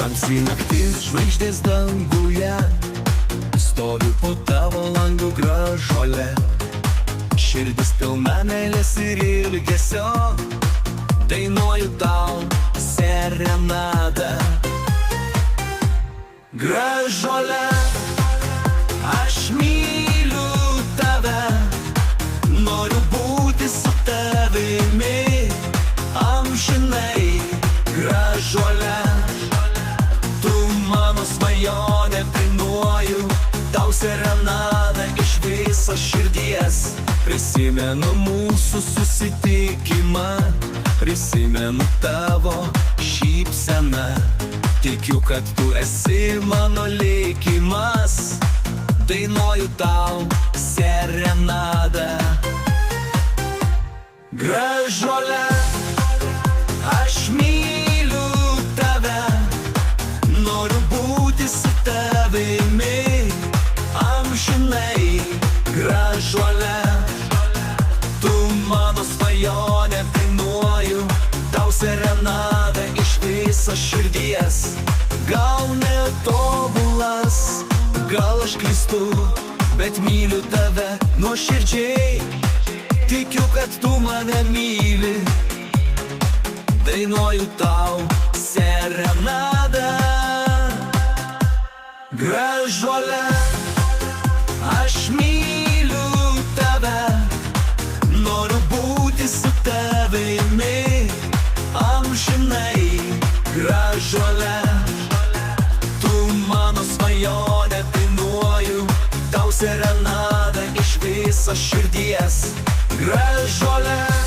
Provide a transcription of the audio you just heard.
Tamsi naktis žvaigždės danguje, stoviu po tavo langų gražuole. Širdis pilna meilės ir ilgesio, dainuoju tau serenadą. Gražuole, aš myliu tave, noriu būti su tavimi amžinai. Gražuole, tu mano svajonė, dainuoju tau serenadą iš viso širdies. Prisimenu mūsų susitikimą, prisimenu tavo šypseną. Tikiu, kad tu esi mano likimas, dainuoju tau serenadą. Gražuole, aš myliu tave, noriu būti su tavimi amžinai. Gražuole, tu mano svajonė, dainuoju tau serenadą iš viso širdies. Gal netobulas, gal aš klystu, bet myliu tave nuoširdžiai. Tikiu, kad tu mane myli, dainuoju tau serenadą. Gražuole, aš myliu tave, noriu būti su tavimi amžinai. Gražuole, tu mano svajonė, dainuoju tau serenadą iš viso širdies. Gražuole.